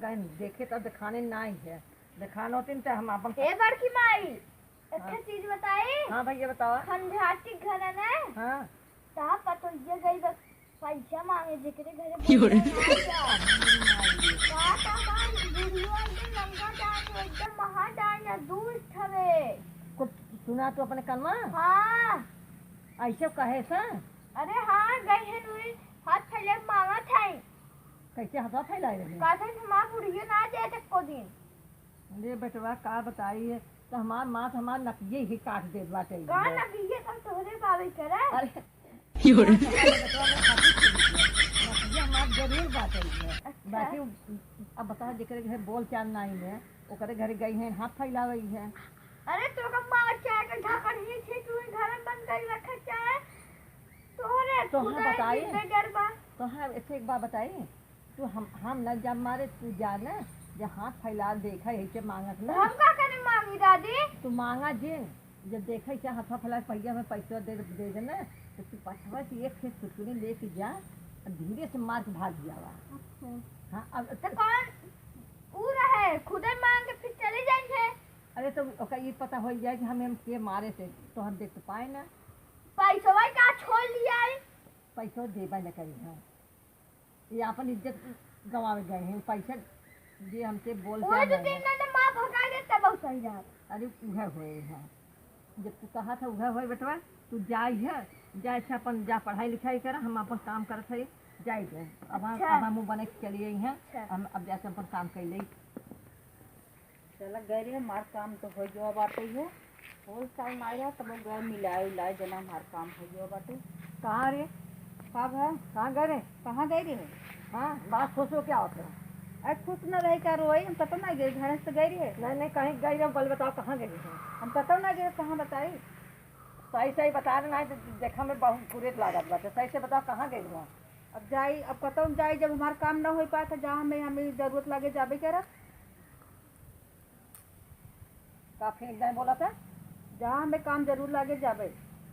गए देखे तो दिखाने नहीं है, दिखाना होती तो हम अपन। ए बड़की माई अच्छा चीज बताई। हाँ भैया बताओ। खंडाटी घर है ना। हाँ ता पतो ये गई बस पैसा मांगे जेकरे घरे एकदम महाडान दूर थवे कुछ सुना तो अपने कनमा। हाँ ऐसे कहे सा। अरे हाँ गई है नुई हाथ फैले मांगा था। कैसे हाथा फैलाए रहे? कहते हमार बुढ़िया ना जाए तक को दिन। अरे बेटवा का बताइए तो हमार माँ तो हमार नकिये ही काट दे बाटे। कहाँ नकिये तो तोहरे बाबे करे। अरे हमार जरूर बाटे है बाकी। अब बता जेकरे घर बोल चाल नहीं है ओकरे घरे गई है हाथ फैलावई है। अरे तो का माँ चाय का ढक्कन ही थी तू घर में बंद कर रखा चाय तोहरे तो हाँ बताइए गरबा तो हाँ ऐसे एक बार बताइए तू हम न जब मारे तू जाना जब हाथ फैला देखा ऐसे मांगत ना। हम का करे मांगी दादी तू मांगा जे जब देखा क्या हाथ फैला पहिया में पैसा दे देना तो तू पछवा से एक से सुतुनी लेके जा धीरे से मार के भाग जावा। हाँ अब तो कौन ऊ रहे खुदे मांग के फिर चले जाएंगे। अरे तो ओका ये पता हो जाए कि हम के मारे थे तो हम देख तो पाए ना। पैसा का छोड़ लिया पैसा देबा न करी। हाँ ये अपन इज्जत गंवावे गए हैं पैसा जे हमसे बोल वो तो दिन ना मां भगा दे तब बहुत सही रहा। अरे उहे होए है जब तू कहा था उहे होए बेटवा तू जाई है जाए से अपन जा पढ़ाई लिखाई कर हम अपन काम करत है जाए गए। अब हम बने चलिए हैं हम अब जाके अपन काम कर ले चला गए रे मार काम तो हो जो बाटे है होल साल माया तब गए मिलाए उलाए जना मार काम हो जो बाटे। कहाँ रे कब है कहाँ गए रे? कहाँ गई रे? हाँ बात खुश हो क्या होता है? अरे खुश न रहे क्या रोए हम पता ना गए घर से गई रहे। नहीं कहीं गई रहे पहले बताओ कहाँ गई है? हम पता ना गए कहाँ बताई। सही बता रहे ना देखा में बहुत बुरे लागत बात है। सही से बताओ कहाँ गई वहाँ? अब जाई अब कतौ जाई जब हमारा काम ना हो पाया था जहाँ हमें जरूरत लगे जाबे करा। काफी एकदम बोला था जहाँ हमें काम जरूर लगे जाबे।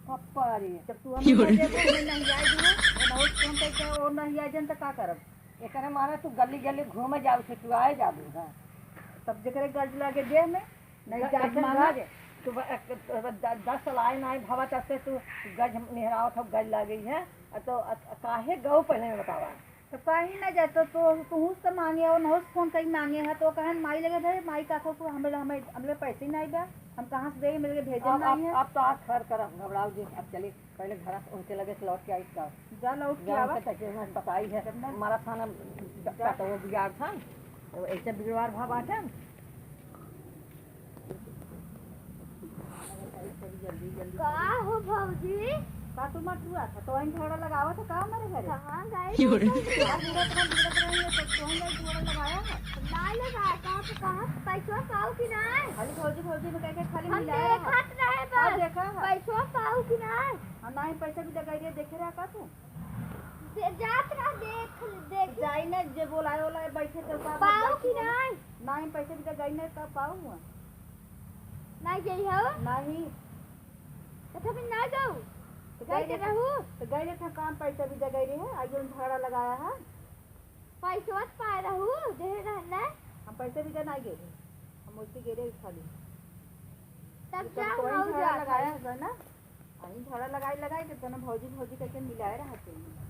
पप्पा रे जब तू हमें नहीं आई दूँ और नहीं आई जन तो का करब। एक माना तू गली गली घूमे जाओ से तू आए जाबू। हाँ तब जकरे गज लगे दे में नहीं जाए तू 10 साल आए ना भवा तब से तू गज निहराव था गज लगी है तो काहे गौ पहले में बतावा तो कहीं ना जाए तो तू से मांगे और नहुस फोन कहीं मांगे है तो कहन माई लगे थे माई का तो हमें पैसे नहीं बा हम कहाँ से देंगे मेरे भेजे नहीं है। अब तो आज खर कर घबराओ जी अब चलिए पहले घर उनके लगे से लौट के आई का जा लौट के बताई है हमारा थाना तो वो बिगाड़ था तो ऐसे बिगड़वार भाव आते का हो भौजी का तू मत हुआ था तो इन थोड़ा लगावा तो का हमारे घर कहाँ गए लगाया है ना लगा कहाँ पैसा पाओ कि नहीं। खाली भौजी में कह खाली हम मिलाया देखत रहे बस देखा है पैसा पाओ कि नहीं। हम ना ही पैसा भी लगाई देखे रहा का तू जात रहा देख जाई ना जे बोलाए ओलाए बैठे तो पाओ कि नहीं। ना ही पैसे भी लगाई ना तब पाऊ हुआ नहीं गई हो नहीं तो फिर ना जाओ गई रहू तो गई था काम पैसा भी लगाई रही है आगे भाड़ा लगाया है पैसा पाए रहू दे रहना हम पैसे भी नहीं गए हम उसी गिरे खाली तब क्या लगाया है ना अभी भाड़ा लगाई तो ना भौजी करके मिलाए रहते हैं।